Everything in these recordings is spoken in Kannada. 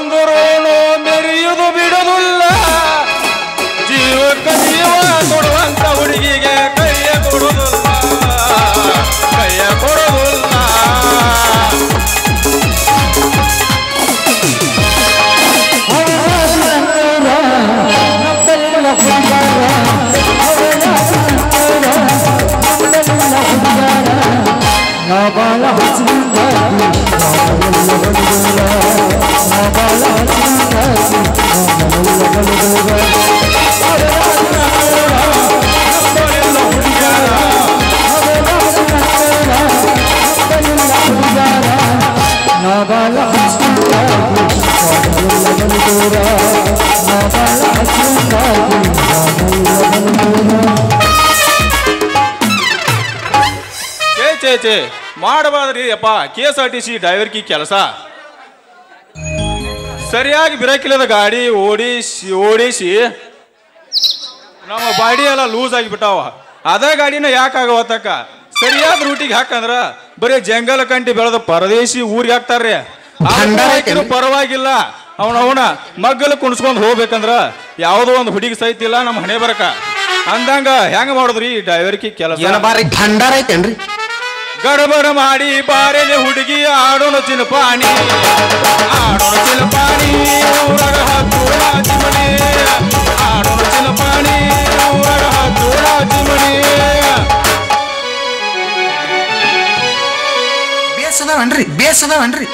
ಬಂದರು ಮೆರೆಯುವುದು ಬಿಡುವುದಿಲ್ಲ ಜೀವಕ್ಕೆ ಜೀವ ಕೊಡುವಂತ ಹುಡುಗಿಗೆ ಕೈಯ ಕೊಡುವುದಿಲ್ಲ ಕೈಯ ಕೊಡುವುದಿಲ್ಲ ಮಾಡಬಾರ್ದ್ರಿ ಅಪ್ಪ KSRTC ಡ್ರೈವರ್ಕಿ ಕೆಲಸ ಸರಿಯಾಗಿ ಬ್ರೇಕಿಲ್ಲದ ಗಾಡಿ ಓಡಿಸಿ ನಮ್ಮ ಬಾಡಿ ಎಲ್ಲ ಲೂಸ್ ಆಗಿಬಿಟ್ಟಾವ ಅದೇ ಗಾಡಿನ ಯಾಕಾಗವತ್ತಕ್ಕ ಸರಿಯಾದ ರೂಟಿಗೆ ಹಾಕಂದ್ರ ಬರೀ ಜಂಗಲ ಕಂಟಿ ಬೆಳೆದ ಪರದೇಶಿ ಊರಿಗೆ ಹಾಕ್ತಾರ್ರಿ ಪರವಾಗಿಲ್ಲ ಅವನ ಮಗ್ಗಲು ಕುಣಿಸ್ಕೊಂಡ್ ಹೋಗ್ಬೇಕಂದ್ರ ಯಾವುದೋ ಒಂದು ಹುಡುಗಿ ಸಹಿತ ಇಲ್ಲ ನಮ್ಮ ಹಣೆ ಬರಕ ಅಂದಂಗ ಹೆಂಗ ಮಾಡುದ್ರಿ ಡ್ರೈವರ್ಕಿ ಕೆಲಸ ಭಂಡಾರ ಐತೇನ್ರಿ ಗಡಬಡ ಮಾಡಿ ಬಾರೆಲೆ ಹುಡುಗಿ ಆಡೋಣ ಚಿಲಪಾಣಿ ಊರಗ ಹತ್ತೂರ ಚಿಮಣಿ ಆಡೋಣ ಚಿಲಪಾಣಿ ಊರಗ ಹತ್ತೂರ ಚಿಮಣಿ ಬೇಸದವನ್ರಿ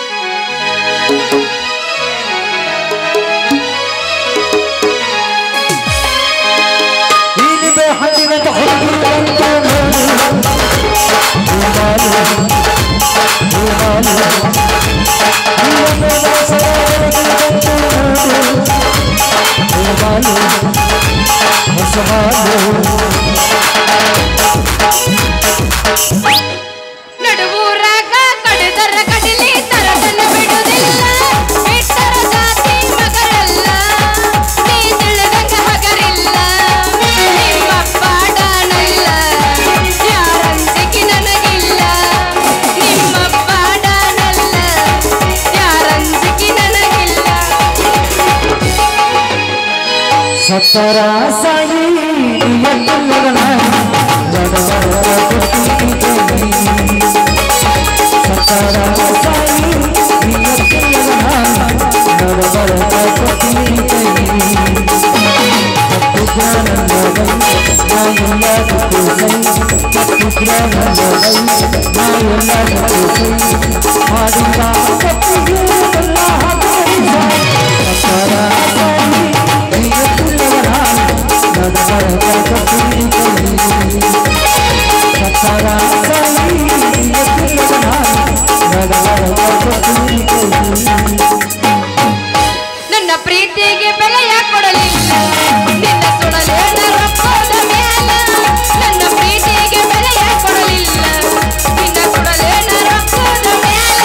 ನಡುವೂರಾಗ ಕಡಿದರ ಕಡಿಲಿ ತರದನ್ನ ಬಿಡುವುದಿಲ್ಲ ಬಿಟ್ಟರ ಜಾತಿ ಮಗರಲ್ಲ ನೀ ತಿಳಿದಂಗ ಹಗರಿಲ್ಲ ನಿಮ್ಮ ಪಾಡನಲ್ಲ ಯಾರಂಜಿಕೆ ನನಗಿಲ್ಲ ನಿಮ್ಮ ಪಾಡನಲ್ಲ ಯಾರಂಜಿಕೆ ನನಗಿಲ್ಲ ಸತ್ತರ ಸಾಯಿ ನನ್ನ ಪ್ರೀತಿಗೆ ಬೆಲೆಯ ಕೊಡಲಿಲ್ಲ ನಿನ್ನ ಸುಡಲೇನ ರೊಕ್ಕದ ಮೇಲ ನನ್ನ ಪ್ರೀತಿಗೆ ಬೆಲೆಯ ಕೊಡಲಿಲ್ಲ ನಿನ್ನ ಸುಡಲೇನ ರೊಕ್ಕದ ಮೇಲ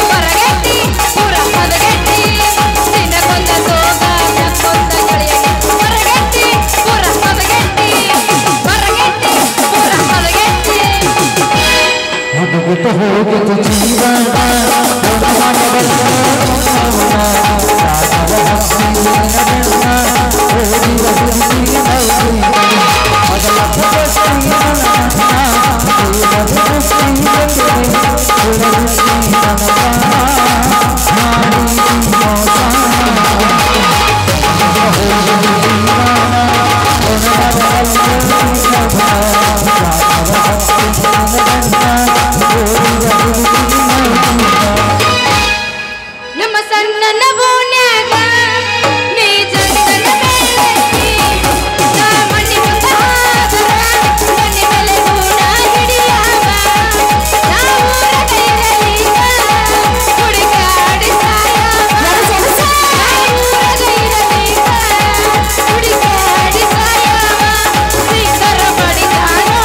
ಹೊರಗೆಟ್ಟಿ ಪೂರ ಹದಗೆಟ್ಟಿ ದಿನಕೊಂದ ಸೋಗ ಕೊಂದ ಗಳಿಯಗೆ ಹೊರಗೆಟ್ಟಿ ಪೂರ ಹದಗೆಟ್ಟಿ ಹೊರಗೆಟ್ಟಿ ಪೂರ ಹದಗೆಟ್ಟಿ ಹೋಗಿತು ಜೀವನ ನಮ್ಮ ಸಣ್ಣ ಬೋನ್ಯಾಗ ನೀ ಜಂತನ ಬೆಳಕಿ ನಾ ಮಣ್ಣಿ ಮುಂದ ಹಾದರ ಮಣ್ಣಿ ಮೇಲೆ ಗೂಡ ಹಿಡಿಯಾವ ನಾ ಊರ ಕೈರಲೀಗ ಹುಡುಕಾಡಿ ಸಾಯವ ನಾ ಊರ ಕೈರಲೀಗ ಹುಡುಕಾಡಿ ಸಾಯವ ಸಿಕ್ಕರ ಬಡಿದಾನೋ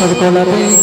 ತಡ್ಕೊಳ್ಳಬೇಕು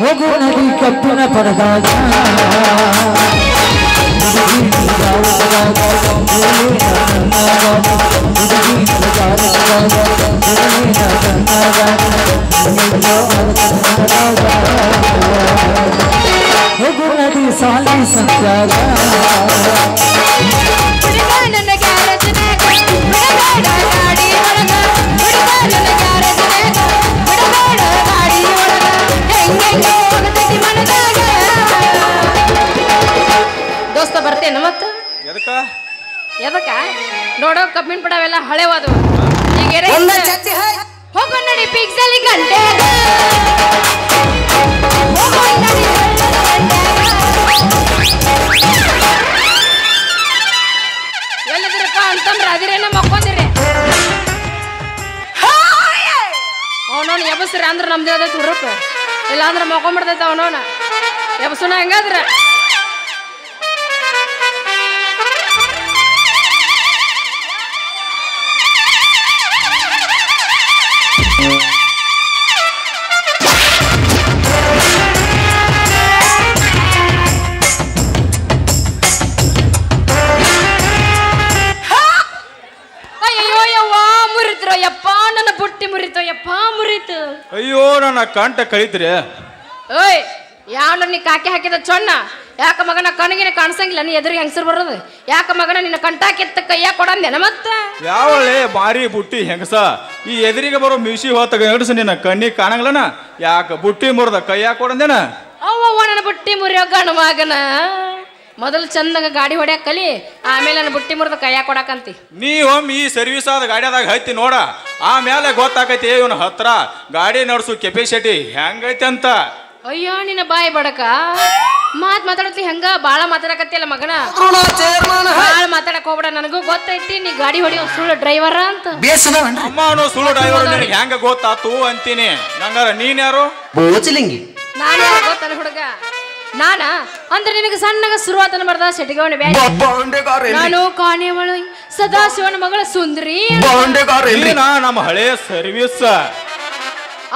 ಹೋಗು ನದಿ ಕಪ್ಪಿನ ಪರದಾಗ ಹೋಗು ನದಿ ಸಾಲಿ ಸಂಚಾರ ದೋಸ್ತ ಬರ್ತೇನ ಮತ್ತ ಎದಕ್ಕ ನೋಡೋ ಕಬ್ಬಿನ ಪಡವೆಲ್ಲ ಹಳೆವಾದವು ಈಗ ಹೋಗೋ ನಡಿ ಪಿಕ್ಸಲಿ ಗಂಟೆ ಎಲ್ಲದಿರಪ್ಪ ಅಂತಂದ್ರ ಅದಿರೇನ ಮಕ್ಕೊಂದಿರಿ ಅವನವನ್ ಎಬಸ್ರಿ ಅಂದ್ರ ನಮ್ದು ಅದ ತುರಪ್ಪ ಇಲ್ಲ ಅಂದ್ರ ಮಕ್ಕೊಂಬಿಡ್ತೈತ ಅವನವನ ಎಬಸುನ ಹೆಂಗಾದ್ರ ಅಯ್ಯೋ ನನ್ನ ಕಂಠ ಕಳಿತ್ರಿ ಓಯ್ ಯಾವ ನೀ ಕಾಕಿ ಹಾಕಿದ ಚೊಣ್ಣ ಯಾಕ ಮಗನ ಕಣ್ಗಿನ ಕಾಣಿಸಂಗಿಲ್ಲ ನೀ ಎದುರಿಗೆ ಹೆಂಗಸರು ಬರೋದು ಯಾಕ ಮಗನ ನಿನ್ನ ಕಂಠ ಕಿತ್ತ ಕೈಯಾಗ ಕೊಡಂದೇನ ಮತ್ತ ಯಾವಳೆ ಬಾರಿ ಬುಟ್ಟಿ ಹೆಂಗಸ ಈ ಎದುರಿಗೆ ಬರೋ ಮಿಸಿ ಹೊತ್ತ ಗಂಡಸ ನಿನ್ನ ಕಣ್ಣಿಗೆ ಕಾಣಂಗಿಲ್ಲನ ಯಾಕ ಬುಟ್ಟಿ ಮುರಿದ ಕೈಯಾಗ ಕೊಡಂದೇನ ಅವ್ವ ನನ್ನ ಬುಟ್ಟಿ ಮುರಿಯೋ ಗಣ ಮಗನ ಮೊದಲು ಚಂದಾಗ ಗಾಡಿ ಹೊಡ್ಯಾಕ ಕಲಿ ಆಮೇಲೆ ನನ್ನ ಬುಟ್ಟಿ ಮುರಿದ ಕೈಯಾಗ ಕೊಡಕಂತಿ ನೀ ಒಮ್ಮೆ ಈ ಸರ್ವಿಸ್ ಆದ ಗಾಡಿಯಾದಾಗ ಹತ್ತಿ ನೋಡ ಆಮೇಲೆ ಗೊತ್ತಾಕೈತಿ ಇವನ ಹತ್ರ ಗಾಡಿ ನಡ್ಸು ಕೆಪಾಸಿಟಿ ಹೆಂಗೈತಿ ಅಂತ ಅಯ್ಯೋ ನಿನ್ನ ಬಾಯಿ ಬಡಕ ಮಾತಾಡತ್ಲಿ ಹೆಂಗ ಬಾಳ ಮಾತಾಡಕತ್ತಿಲ್ಲ ಮಗನ ಬಾಳ ಮಾತಾಡಕ್ ಹೋಗ್ಬೇಡ ನನಗೂ ಗೊತ್ತೈತಿ ನೀ ಗಾಡಿ ಹೊಡಿಯೋ ಸುಳ್ಳು ಡ್ರೈವರ ಅಂತ ಅಮ್ಮ ಅನ್ನೋ ಸುಳ್ಳು ಡ್ರೈವರ್ ನಿನಗೆ ಹೆಂಗ ಗೊತ್ತಾತು ಅಂತೀನಿ ನಂಗಾರ ನೀನ್ ಯಾರು ನಾನು ಯಾರು ಗೊತ್ತಲ್ಲ ಹುಡುಗ ನಾನ ಅಂದ್ರೆ ನಿನಗೆ ಸಣ್ಣಗ ಶುರುವಾತನ ಬರ್ದ ಶೆಟ್ಟಿಗವನ ಬ್ಯಾಡ ನಾನು ಕಾಣೆವಳು ಸದಾಶಿವನ ಮಗಳ ಸುಂದ್ರಿ ನಮ್ಮ ಹಳೆ ಸರ್ವಿಸ್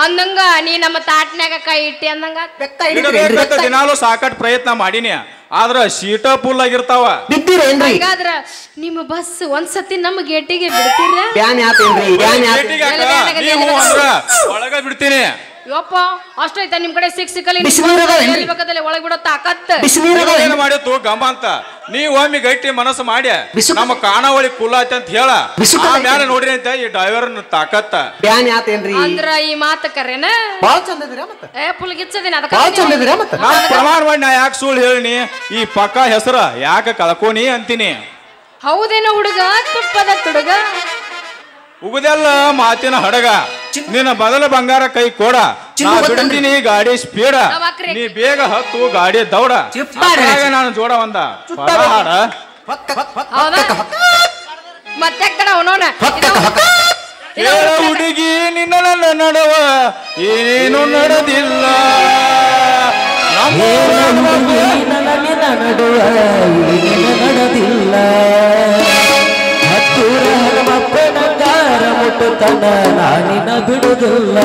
ಅಂದಂಗ ನೀ ನಮ್ಮ ತಾಟ್ನ್ಯಾಗ ಕೈ ಇಟ್ಟಿ ಅಂದಂಗ ದಿನಾಲು ಸಾಕಟ್ ಪ್ರಯತ್ನ ಮಾಡೀನಿ ಆದ್ರ ಸೀಟ ಫುಲ್ ಆಗಿರ್ತಾವ ಹಾಗಾದ್ರ ನಿಮ್ಮ ಬಸ್ ಒಂದ್ಸತಿ ನಮ್ಮ ಗೇಟಿಗೆ ಬಿಡ್ತೀರ ಒಳಗ ಬಿಡ್ತೀನಿ ಯಪ್ಪ ಅಷ್ಟೈತ ನಿಮ್ ಕಡೆ ಸಿಕ್ಕಲ್ಲಿ ಒಳಗ್ ಬಿಡೋ ತಾಕತ್ ಏನ್ ಮಾಡಿತ್ತು ಗಮ ಅಂತ ನೀವ್ ಒಮ್ಮೆ ಗಟ್ಟಿ ಮನಸ್ಸು ಮಾಡಿ ನಮ್ಮ ಕಾಣಾವಳಿ ಕುಲ್ಲ ಐತಿ ಅಂತ ಹೇಳ ಆಮೇಲೆ ನೋಡ್ರಿ ಅಂತ ಈ ಡ್ರೈವರ್ ತಾಕತ್ತ ಅಂದ್ರ ಈ ಮಾತ ಕರೇನ ಫುಲ್ ಗಿಚ್ಚದಿನ ಪ್ರಮಾಣ ಮಾಡಿ ನಾ ಯಾಕೆ ಸುಳ್ಳು ಹೇಳಿನಿ ಈ ಪಕ್ಕ ಹೆಸರ ಯಾಕೆ ಕಳ್ಕೋನಿ ಅಂತೀನಿ ಹೌದೇನೋ ಹುಡುಗ ತುಪ್ಪದ ತುಡುಗ ಉಗುದೆಲ್ಲ ಮಾತಿನ ಹಡಗ ನಿನ್ನ ಬದಲ ಬಂಗಾರ ಕೈ ಕೊಡ ಬಿಡ್ತೀನಿ ಗಾಡಿ ಸ್ಪೀಡ ನೀ ಬೇಗ ಹತ್ತು ಗಾಡಿ ದೌಡ ನಾನು ಜೋಡ ಒಂದ ಹಾಡ ಮತ್ತೆ ಹುಡುಗಿ ನಿನ್ನ ನನ್ನ ನಡವ ಏನೇನು ನಡೆದಿಲ್ಲ ನಡೆದಿಲ್ಲ ಮುಟ್ಟುತ್ತನ ನಾನಿನ ಬಿಡುದಿಲ್ಲ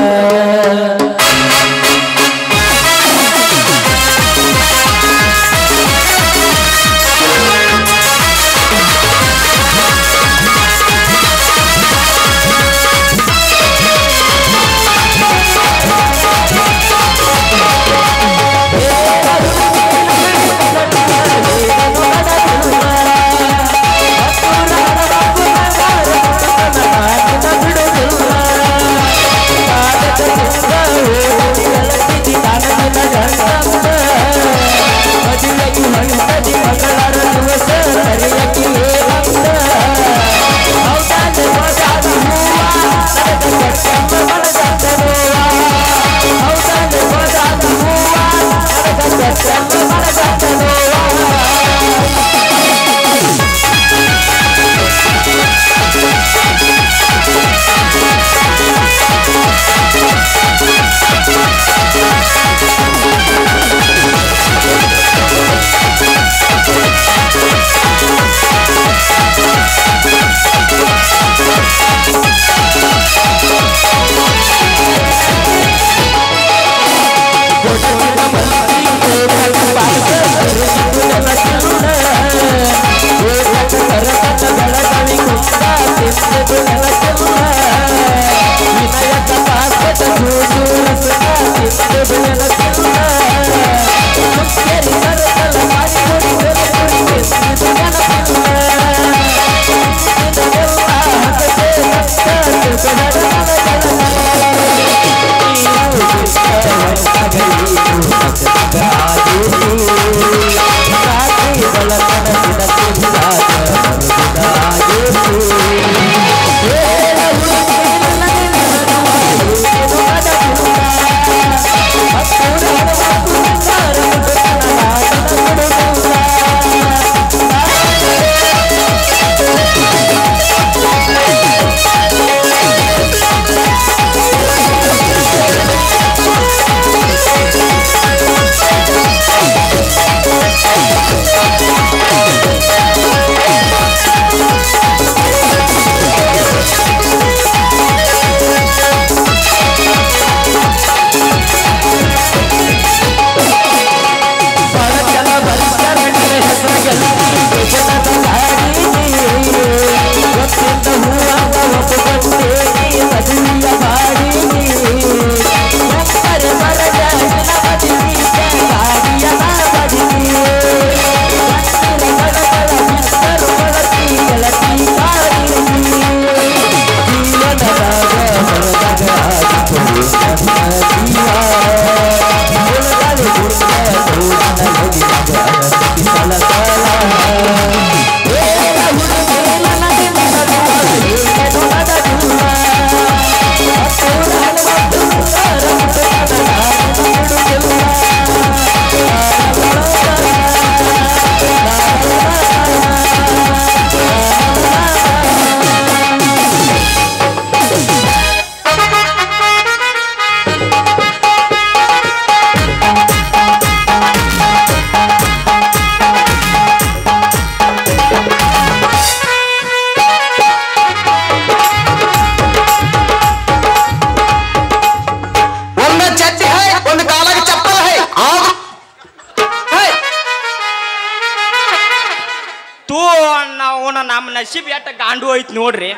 ನಮ್ಮ ನಸೀಬ್ ಎಟ್ಟ ಗಾಂಡು ಐತಿ ನೋಡ್ರಿ.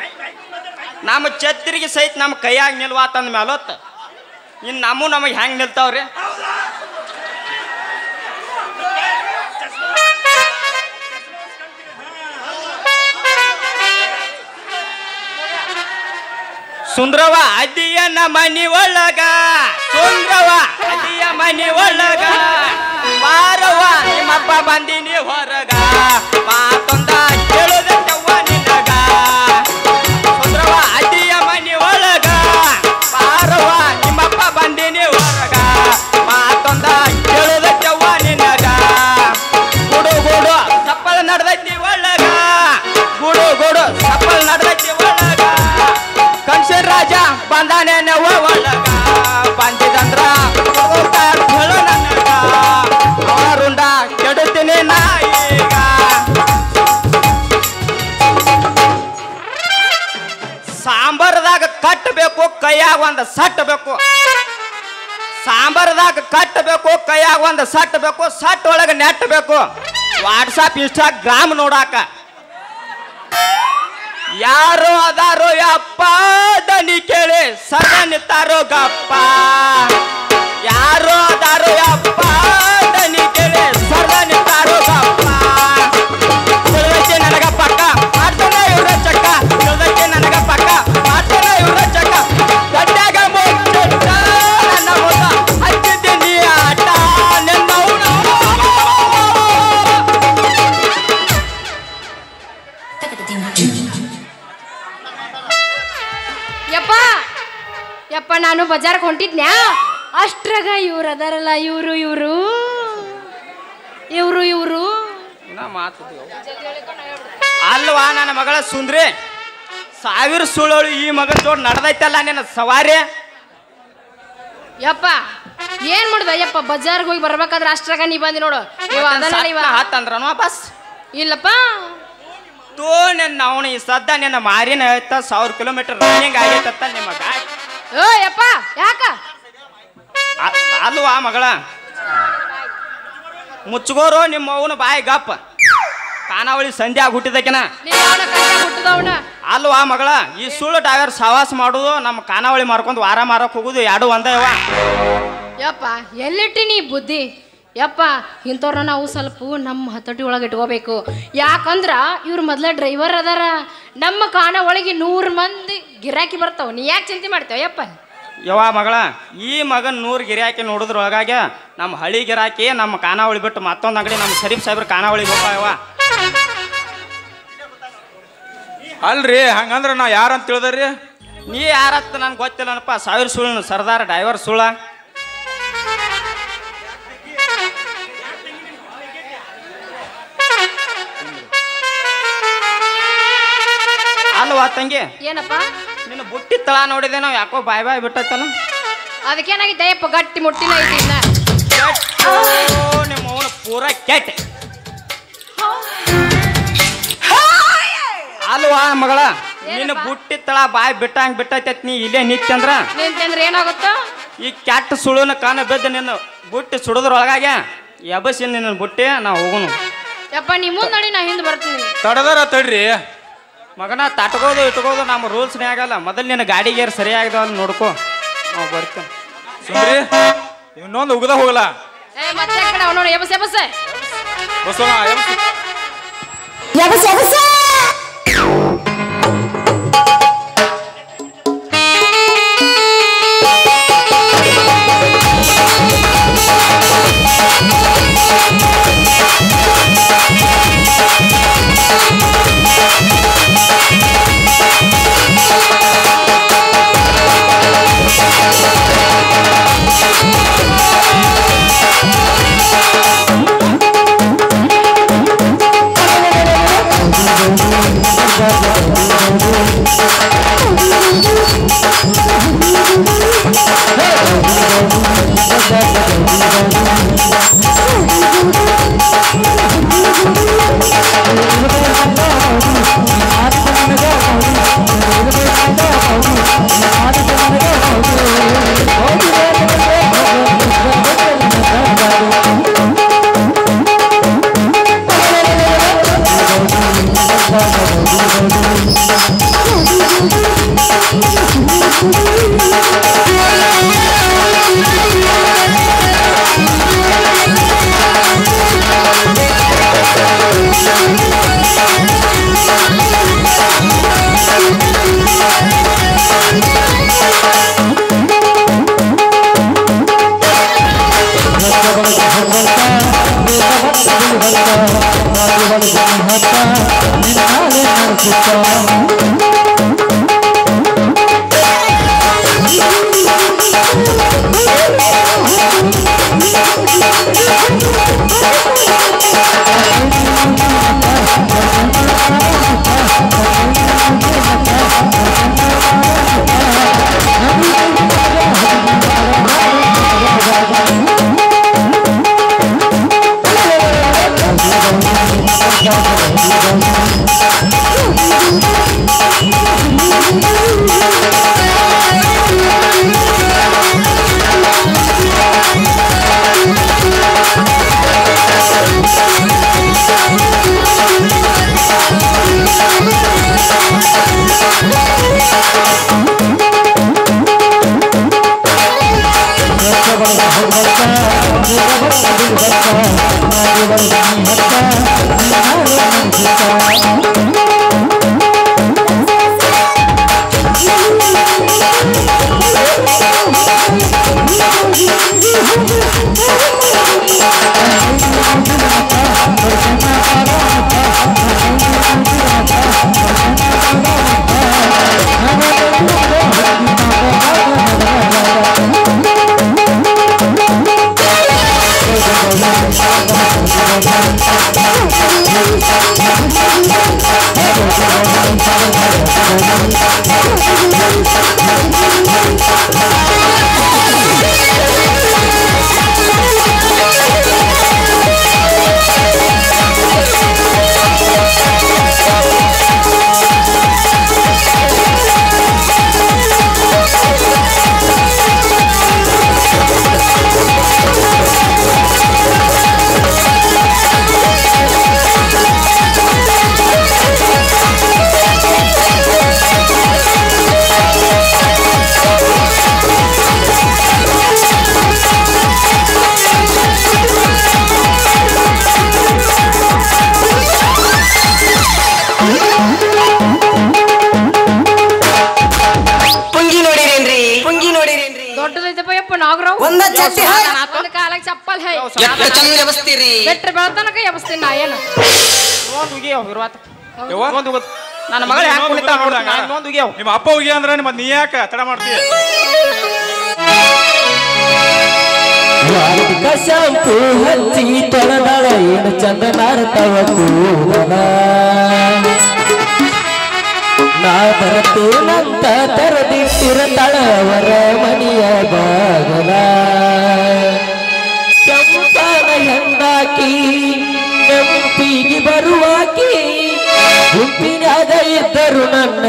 ನಮ್ಮ ಛತ್ರಿಗೆ ಸಹಿತ ನಮ್ಮ ಕೈಯಾಗ ನಿಲ್ವಾತಂದ ಮೇಲೊತ್ತ ಇನ್ನು ನಮಗೆ ಹೆಂಗೆ ನಿಲ್ತಾವ್ರಿ? ಸುಂದ್ರವ ಅದಿಯನ ಮನಿ ಒಳಗ, ಸುಂದ್ರವ ಅದಿಯ ಮನಿ ಒಳಗ, ಬಾರವ ನಿಮ್ಮಪ್ಪ ಬಂದಿನಿ ಹೊರಗ, ಮಾತೊಂದ ಕೇಳುದವ್ವ ನಿನಗ. ಸುಂದ್ರವ ಅದಿಯ ಮನಿ ಒಳಗ, ಬಾರವ ನಿಮ್ಮಪ್ಪ ಬಂದಿನಿ ಹೊರಗ, ಮಾತೊಂದ ಕೇಳುದವ್ವ ನಿನಗ. ಗುಡು ಗುಡು ಸಪ್ಪಳ ನಡ್ದೈತಿ ಒಳಗ, ಗುಡು ಗುಡು ಸಪ್ಪಳ ನಡ್ದೈತಿ ಒಳಗ, ಕನ್ಸರ್ ರಾಜ ಬಂದಾನೆ ನವ ಒಳಗ, ಬಂದಿದಂದ್ರ ಹೇಳು ನನಗ, ಅವರುಂಡ ಕೆಡುತ್ತೀನಿ ನಾ ಈಗ. ಸಾಂಬಾರದಾಗ ಕಟ್ಟಬೇಕು ಕೈಯಾಗ ಒಂದು ಸಟ್ಟಬೇಕು, ಸಾಂಬಾರದಾಗ ಕಟ್ಟಬೇಕು ಕೈಯಾಗ ಒಂದು ಸಟ್ಟಬೇಕು, ಸಟ್ ಒಳಗೆ ನೆಟ್ಟಬೇಕು. ವಾಟ್ಸಾಪ್ ಇನ್ಸ್ಟಾಗ್ರಾಮ್ ನೋಡಾಕ ಯಾರೋ ಅದಾರೋ ಯಪ್ಪ ದನಿ ಕೇಳಿ ಸದ ನಿತ್ತಾರೋ ಗಪ್ಪ, ಯಾರೋ ಅದಾರೋ ಯಪ್ಪ ದನಿ ಕೇಳಿ ಸದ ನಿತ್ತಾರೋ ಗಪ್ಪ. ತಿಳಿದಕ್ಕೆ ನನಗ ಪಕ್ಕ ಮಾಡ್ತಾನೆ ಇವ್ರ ಚಕ್ಕ, ತಿಳಿದಕ್ಕೆ ನನಗ ಪಕ್ಕ ಮಾಡ್ತಾನೆ ಇವ್ರ ಚಕ್ಕ. ಗಡ್ಡಾಗ ಮುಚ್ಚಿಟ್ಟ ನನ್ನ ಮುದ ಹಚ್ಚಿದ್ದೀನಿ ಆಟ ನಿನ್ನವನು. ಯಪ್ಪ ಯಪ್ಪ ನಾನು ಬಜಾರ್ಗೆ ಹೊಂಟಿದ್ನ್ಯಾ, ಅಷ್ಟ್ರಾಗ ಇವ್ರು ಅದಾರಲ್ಲ, ಇವರು ಇವರು ಇವರು ಇವರು ಅಲ್ವಾ ನನ್ನ ಮಗಳ ಸುಂದ್ರಿ, ಸಾವಿರ ಸುಳ್ಳೋಳು ಈ ಮಗನ ಜೋಡ್ ನಡೆದೈತಲ್ಲ ನಿನ್ನ ಸವಾರಿ. ಯಪ್ಪ ಏನ್ ಮಾಡ್ದ ಯಪ್ಪ, ಬಜಾರ್ಗೆ ಹೋಗಿ ಬರ್ಬೇಕಾದ್ರೆ ಅಷ್ಟ್ರಾಗ ನೀ ಬಂದಿ ನೋಡು. ಹತ್ತಂದ್ರನು ವಾಪಸ್ ಇಲ್ಲಪ್ಪ ತೋ ನಿನ್ನ ಅವನು ಈ ಸದ್ದ ನಿನ್ನ ಮಾರಿನ 1000 ಕಿಲೋಮೀಟರ್ ರನ್ನಿಂಗ್ ಆಗೈತತ್ತ ನಿಮ್ಮ ಗಾಡಿ. ಓ ಯಪ್ಪ ಯಾಕ ಅಲ್ವಾ ಮಗಳ, ಮುಚ್ಚಗೋರು ನಿಮ್ಮ ಅವನು ಬಾಯಿ ಗಪ್ಪ, ಖಾನಾವಳಿ ಸಂಧ್ಯಾ ಹುಟ್ಟಿದಕ್ಕಿನ. ಅಲ್ವಾ ಮಗಳ, ಈ ಸುಳ್ಳು ಡ್ರೈವರ್ ಸವಾಸ ಮಾಡುದು, ನಮ್ಮ ಖಾನಾವಳಿ ಮಾರ್ಕೊಂಡು ವಾರ ಮಾರಕ್ ಹೋಗುದು, ಎರಡು ಒಂದೇವ. ಯಪ್ಪ ಎಲ್ಲಿಟ್ಟಿ ನೀ ಬುದ್ಧಿ ಯಪ್ಪ. ಇಂಥವ್ರನ್ನ ನಾವು ಸ್ವಲ್ಪ ನಮ್ಮ ಹತೋಟಿ ಒಳಗೆ ಇಟ್ಕೋಬೇಕು. ಯಾಕಂದ್ರ ಇವ್ರು ಮೊದ್ಲ ಡ್ರೈವರ್ ಅದಾರ, ನಮ್ಮ ಖಾನಾವಳಿಗೆ 100 ಮಂದಿ ಗಿರಾಕಿ ಬರ್ತಾವ. ನೀ ಯಾಕೆ ಚಿಂತೆ ಮಾಡ್ತೇವ ಯಪ್ಪ? ಯವ್ವ ಮಗಳ, ಈ ಮಗನ್ 100 ಗಿರಾಕಿ ನೋಡಿದ್ರೊಳಗಾಗೆ ನಮ್ಮ ಹಳಿ ಗಿರಾಕಿ ನಮ್ಮ ಖಾನಾವಳಿ ಬಿಟ್ಟು ಮತ್ತೊಂದು ಅಂಗಡಿ ನಮ್ಮ ಶರೀಫ್ ಸಾಹೇಬ್ರ ಖಾನಾವಳಿಗೆ ಹೋಗ್ತಾವ. ಅಲ್ರಿ ಹಂಗಂದ್ರ ನಾ ಯಾರಂತ ತಿಳಿದ್ರಿ? ನೀ ಯಾರತ್ತ ನನ್ಗೆ ಗೊತ್ತಿಲ್ಲನಪ್ಪ. ಸಾವಿರ ಸುಳ್ಳು ಸರ್ದಾರ ಡ್ರೈವರ್ ಸುಳ್ಳ. ಅಲ್ವಾ ತಂಗಿ, ಏನಪ್ಪ ನಿನ್ನ ಬುಟ್ಟಿ ತಳ ನೋಡಿದೆ ನಾವು, ಯಾಕೋ ಬಾಯ್ ಬಾಯ್ ಬಿಟ್ಟೈತಲ್ಲ. ಅದಕ್ಕೇನಾಗಿದ್ದೆ ಯಪ್ಪ, ಗಟ್ಟಿ ಮುಟ್ಟಿನ ಐತಿ ಇನ್ನ. ನಿಮ್ಮ ಅವನು ಪೂರ ಕೆಟ್ಟ. ಅಲ್ವಾ ಮಗಳ, ನಿನ್ನ ಬುಟ್ಟಿ ತಳ ಬಾಯ್ ಬಿಟ್ಟಂಗ್ ಬಿಟ್ಟೈತೈತಿ. ನೀ ಇಲ್ಲೇ ನಿಂತಂದ್ರ ನಿಂತಂದ್ರೆ ಏನಾಗುತ್ತೋ? ಈ ಕೆಟ್ಟ ಸುಳುನ ಕಾನ ಬಿದ್ದು ನಿನ್ನ ಬುಟ್ಟಿ ಸುಡದ್ರೊಳಗಾಗೆ ಎಬಸಿ ನಿನ್ನ ಬುಟ್ಟಿ ನಾವು ಹೋಗುನು. ಯಪ್ಪ ನೀ ಮುಂದೆ ನಡಿ, ನಾ ಹಿಂದೆ ಬರ್ತೀನಿ. ತಡದಾರ ತಡ್ರಿ ಮಗನ, ತಟ್ಕೋದು ಇಟ್ಕೋದು ನಮ್ಮ ರೂಲ್ಸ್ನೇ ಆಗಲ್ಲ. ಮೊದಲು ನಿನ್ನ ಗಾಡಿಗೆ ಸರಿಯಾಗಿದಾವಲ್ಲ ನೋಡ್ಕೋ, ನಾವು ಬರ್ತೀನಿ. ಸುಂದ್ರಿ ಇನ್ನೊಂದು ಉಗದ ಹೋಗಲ್ಲ. ಮತ್ತೆ ಕಡೆ ಅವನೋಡ ಎಬಸ್ ಎಬಸ್ ಬಸವ ಎಬಸ್ ಎಬಸ್ ಯಪ್ಪ ನಾಗರಾವ್ ಒಂದ ಚಡ್ಡಿ ಹಾಯ್ ಒಂದು ಕಾಲಕ್ಕೆ ಚಪ್ಪಲ್ ಹೈ ಎಷ್ಟು ಚಂದ ಎಬಸ್ತೀರಿ ಬೆಟ್ಟ ಬೆಳತನಕ ಎಬ್ಸ್ತೀನಿ ನಾ ಏನು ಒಂದು ಉಗಿಯೋ ಇರುವಾತ ಯವ್ವ? ಒಂದು ನನ್ನ ಮಗಳು ಹ್ಯಾಂಗ ಕುಳಿತಾವ ನೋಡ ಒಂದು ಉಗಿಯೋ ನಿಮ್ಮ ಅಪ್ಪ ಹೋಗಿ ಅಂದ್ರೆ ನಿಮ್ಮ ನೀ ಯಾಕೆ ತಡ ಮಾಡ್ತೀಯ ವಾರ್ತಿಕ ಶಾಂಪು ಹಚ್ಚಿ ತೊಳೆದಾಳ ಏನು ಚಂದ ನಾಡ್ತಾವ ಕೂದಲ ನಾ ಬರ್ತೇನಂತ ತೆರೆದಿಟ್ಟಿರತಾಳ ಅವರ ಮನೆಯ ಬಾಗಲ ಕೆಂಪಾದ ಹೆಂಡಾಕಿ ನೆಂಪಿಗೆ ಬರುವಾಕಿ ಗುಂಪಿನಾಗ ಇದ್ದರು ನನ್ನ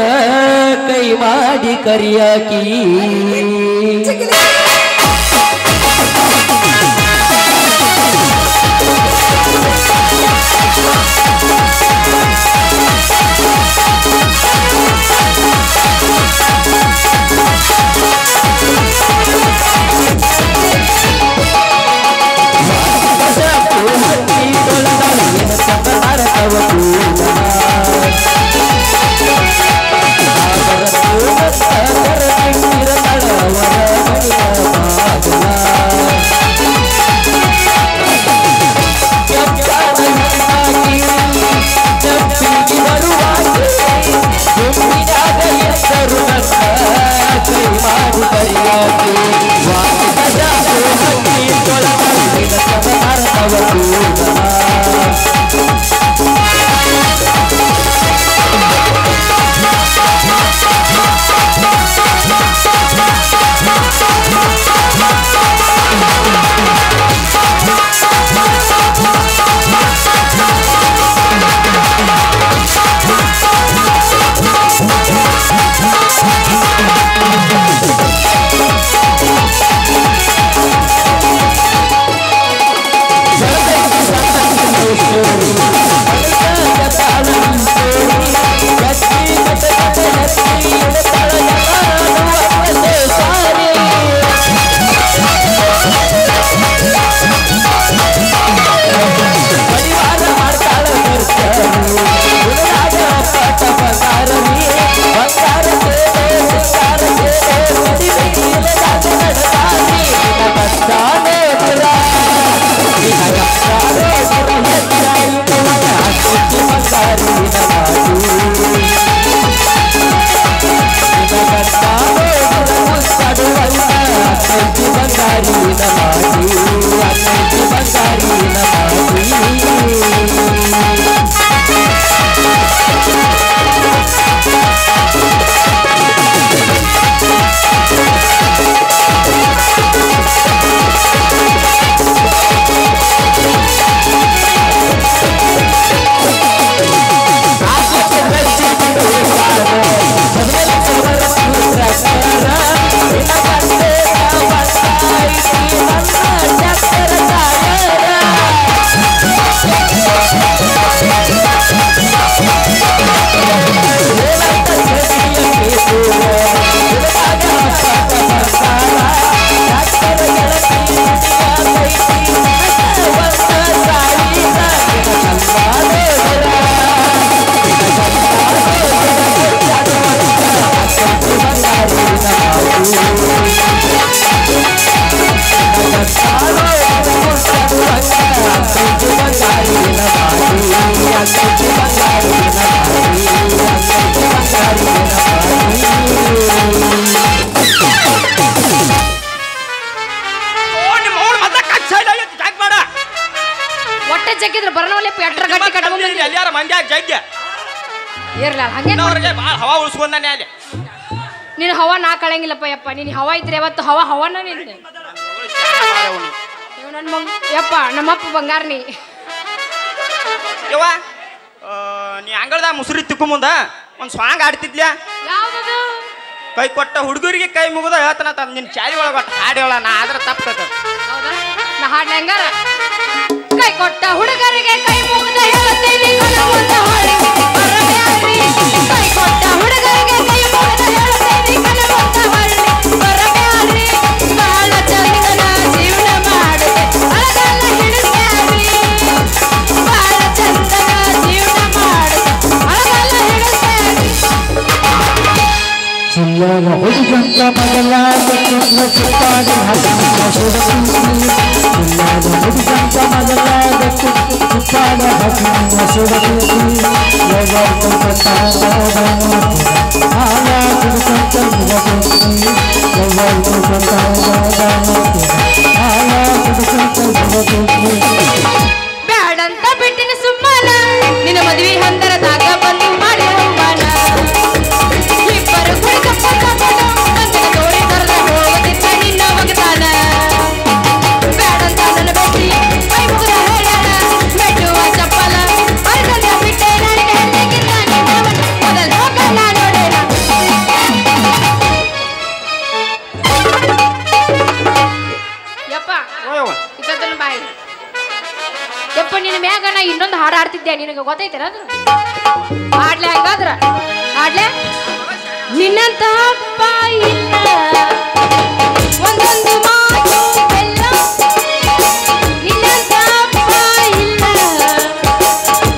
ಕೈ ಮಾಡಿ ಕರಿಯಾಕಿ ಜಗ್ಗಿದ್ರೆ ಬರನವಲ್ಲೇ ಪೆಟ್ರ ಗಟ್ಟಿ ಕಟ್ಕೊಂಡ್ ಎಲ್ಲಾರ ಮಂದ್ಯಾಗ ಜಗ್ಗ ಇರ್ಲ ಹಂಗೆ ಅವ್ರಿಗೆ ಭಾಳ ಹವಾ ಉಳಿಸ್ಕೊಂಡಾನೆ ಅಲ್ಲಿ ನೀನು ಹವಾ ನಾ ಕಳಂಗಿಲ್ಲಪ್ಪ ಯಪ್ಪ ನೀನು ಹವಾ ಇದ್ರೆ ಯಾವತ್ತು ಹವಾನ ನಿಂದೆ ನೀವು ನನ್ನ ಯಪ್ಪ ನಮ್ಮಪ್ಪ ಬಂಗಾರನಿ ಯವ್ವ ನೀ ಅಂಗಳದಾಗ ಮುಸುರಿ ತಿಕ್ಕು ಮುಂದ ಒಂದು ಸಾಂಗ್ ಆಡ್ತಿದ್ಲ್ಯಾ ಯಾವ್ದದು ಕೈ ಕೊಟ್ಟ ಹುಡುಗರಿಗೆ ಕೈ ಮುಗಿದ ಹೇಳ್ತಾನ ನಿನ್ನ ಚಾಲಿ ಒಳಗೆ ಹಾಡು ಹೇಳ ನಾ ಆದ್ರೆ ತಪ್ಪದ ಹೌದಾ ನಾ ಹಾಡ್ಲ ಹೆಂಗಾರ ಕೈ ಕೊಟ್ಟ ಹುಡುಗರಿಗೆ ಕೈ ಮುಗಿದ ಹೇಳ್ತೀನಿ ಕನವಂತ ಹಾಡಿ ಬರಬ್ಯಾಡ್ರಿ ಕೈ ಕೊಟ್ಟ ಹುಡುಗರಿಗೆ ಕೈ ಮುಗಿದ ಹೇಳ್ತೀನಿ ಕನವಂತ ಹಾಡಿ ಬರಬ್ಯಾಡ್ರಿ ಬಾಳ ಚಂದನ ಜೀವನ ಮಾಡುತ್ತೆ ಅಳಗಲ್ಲ ಹಿಡಿಸ್ಬ್ಯಾಡ್ರಿ ಬಾಳ ಚಂದನ ಜೀವನ ಮಾಡುತ್ತೆ ಅಳಗಲ್ಲ ಹಿಡಿಸ್ಬ್ಯಾಡ್ರಿ ಚಿಲ್ಲರ ಹುಡುಗಂತ ಮಗಲಾಗ ಸುತ್ತಾಡಿ ಬ್ಯಾಡಂತ ಬಿಟ್ಟಿನ ಸುಮ್ಮನ ನಿನ್ನ ಮದುವೆ ಹಂದರದಾಗ ಬಂದು ಮಾಡಿ ಅವಮಾನ ಇಬ್ಬರು ಕುಳಿತಪ್ಪ ನಂತರ ತೋರಿ ತರದ ಹೋಗುತ್ತಿದ್ದ ನಿನ್ನ ಮಗತಾನ ಬ್ಯಾಡಂತ ನನ್ನ ಬೆಟ್ಟಿ ಕೈ ಮುಗಿದ ಹೇಳಣ ಮೆಟ್ಟುವ ಚಪ್ಪಲ ಅರ್ಧಂತ ಬಿಟ್ಟೆ ನನಗೆ ಹೆಣ್ಣಿಗಿಲ್ಲ ನಿನ್ನವನ ಮೊದಲ ಹೋಗಲ್ಲ ನೋಡೇನ ಯಪ್ಪ ಇದ್ದದನ್ನು ಬಾಯಿ ಯಪ್ಪ ನಿನ್ನ ಮ್ಯಾಗ ನಾ ಇನ್ನೊಂದು ಹಾಡು ಆಡ್ತಿದ್ದೆ ನಿನಗೆ ಗೊತ್ತೈತೇನ ಅದು ಆಡ್ಲೆ ಹಂಗಾದ್ರ ಆಡ್ಲೆ ನಿನ್ನಂತ ಅಪ್ಪ ಇಲ್ಲ ಒಂದೊಂದು ಮಾತು ಬೆಲ್ಲ ನಿನ್ನಂತ ಅಪ್ಪ ಇಲ್ಲ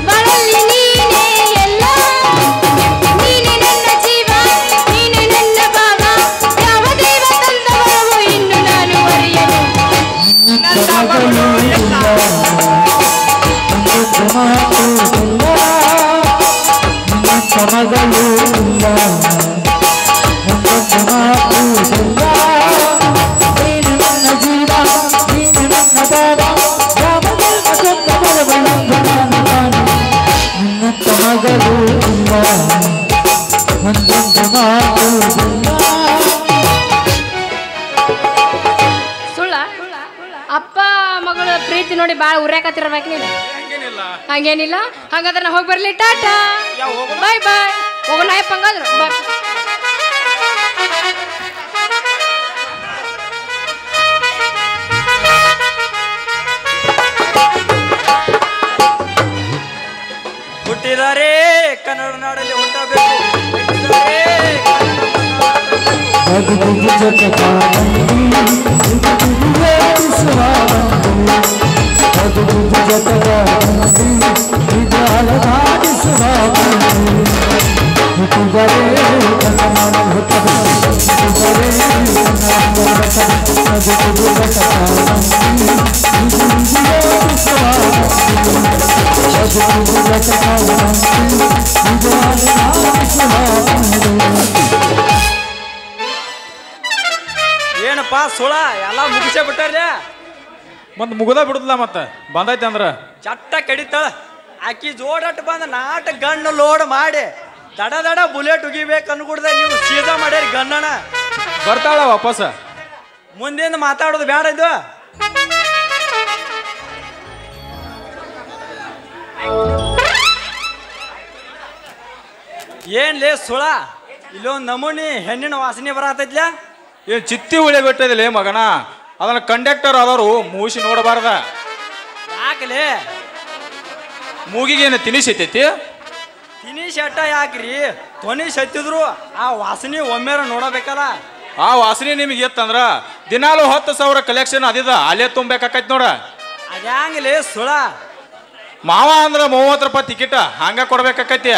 ಬಾಳಲ್ಲಿ ನೀನೇ ಎಲ್ಲ ನೀನೇ ನನ್ನ ಜೀವ ನೀನೇ ನನ್ನ ಭಾವ ಯಾವ ದೇವ ತಂದವರವು ಇನ್ನು ನಾನು ಅರಿಯನು ಸುಳ್ಳ ಅಪ್ಪ ಮಗಳ ಪ್ರೀತಿ ನೋಡಿ ಬಾಳ ಉರ್ಯಾಕತ್ತಿರ್ಬೇಕು ನೀನು ಹಂಗೇನಿಲ್ಲ ಹಂಗಾದ್ರೆ ನಾ ಹೋಗಿ ಬರ್ಲಿ ಟಾಟಾ ಬಾಯ್ ಬಾಯ್ ಹೋಗೋಣ ಯಪ್ಪ ಹಂಗಾದ್ರ ಬಾಯ್ ಹುಟ್ಟಿದರೆ ಕನ್ನಡ ನಾಡಲ್ಲಿ ಹುಟ್ಟಬೇಕು ಏನಪ್ಪಾ ಸುಳ ಎಲ್ಲ ಮುಗಿಸೇ ಬಿಟ್ಟಾರ್ಯ ಮತ್ ಮುಗದ ಬಿಡುದಿಲ್ಲ ಮತ್ತ ಬಂದೈತೆ ಅಂದ್ರ ಚಟ್ಟ ಕಡಿತಾಳ ಆಕಿ ಜೋಡಟ್ ಬಂದ ನಾಟ ಗಣ್ಣು ಲೋಡ್ ಮಾಡಿ ದಡ ದಡ ಬುಲೆಟ್ ಉಗಿಬೇಕು ಅನ್ಕೂಡ್ದ ನೀವು ಸೀದಾ ಮಾಡ್ಯಾರಿ ಗಣ್ಣಣ ಬರ್ತಾಳ ವಾಪಸ್ ಮುಂದಿಂದ ಮಾತಾಡೋದು ಬೇಡ ಇದು ಏನ್ಲೇ ಸುಳ ಇಲ್ಲೊಂದು ನಮೂನಿ ಹೆಣ್ಣಿನ ವಾಸನೆ ಬರತೈತ್ಲ ಏನ್ ಚಿತ್ತಿ ಉಳಿ ಬಿಟ್ಟದಿಲ್ಲ ಮಗನ ಅದನ್ನ ಕಂಡಕ್ಟರ್ ಆದವರು ಮೂಸಿ ನೋಡಬಾರ್ದ ಯಾಕಲೇ ಮೂಗಿಗೇನು ತಿನಿಸೈತೈತಿ ತಿನಿ ಶೆಟ್ಟ ಯಾಕ್ರಿ ತೊನಿ ಸತ್ತಿದ್ರು ಆ ವಾಸನೆ ಒಮ್ಮೆರ ನೋಡಬೇಕಲ್ಲ ಆ ವಾಸನೆ ನಿಮಗೆ ಎತ್ತಂದ್ರ ದಿನಾಲು 10,000 ಕಲೆಕ್ಷನ್ ಅದಿದ ಅಲ್ಲೇ ತುಂಬಬೇಕಾಕೈತಿ ನೋಡ ಅದ್ಯಾಂಗಲೇ ಸುಳ ಮಾವ ಅಂದ್ರ 30 ರೂಪಾಯಿ ಟಿಕೆಟ್ ಹಂಗ ಕೊಡ್ಬೇಕಾಕೈತಿ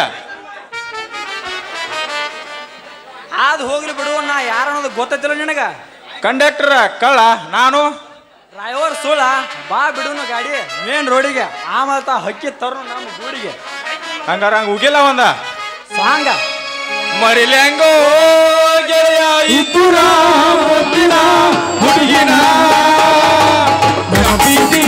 ಅದು ಹೋಗ್ಲಿ ಬಿಡು ನಾ ಯಾರನ್ನೋದು ಗೊತ್ತೈತಿಲ್ಲ ನಿನಗ ಕಂಡಕ್ಟರ್ ಕಳ್ಳ ನಾನು ಡ್ರೈವರ್ ಸುಳ ಬಾ ಬಿಡುನು ಗಾಡಿ ಮೇನ್ ರೋಡಿಗೆ ಆಮತ್ತ ಹಕ್ಕಿ ತರು ನಮ್ಮ ಗೂಡಿಗೆ ಹಂಗಾರ ಹಂಗ ಉಗಿಲ್ಲ ಒಂದ ಸಾಂಗ ಮರಿಲ್ಯಾಂಗೋ ಗೆಳೆಯ ಇದ್ದುರ ಮುದ್ದಿನ ಹುಡುಗಿನ ಪ್ರೀತಿ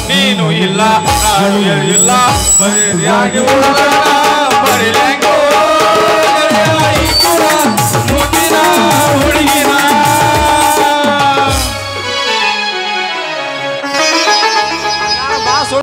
ನೀನು ಇಲ್ಲ ನಾನು ಇಲ್ಲ ಬರೀ ಬರೀ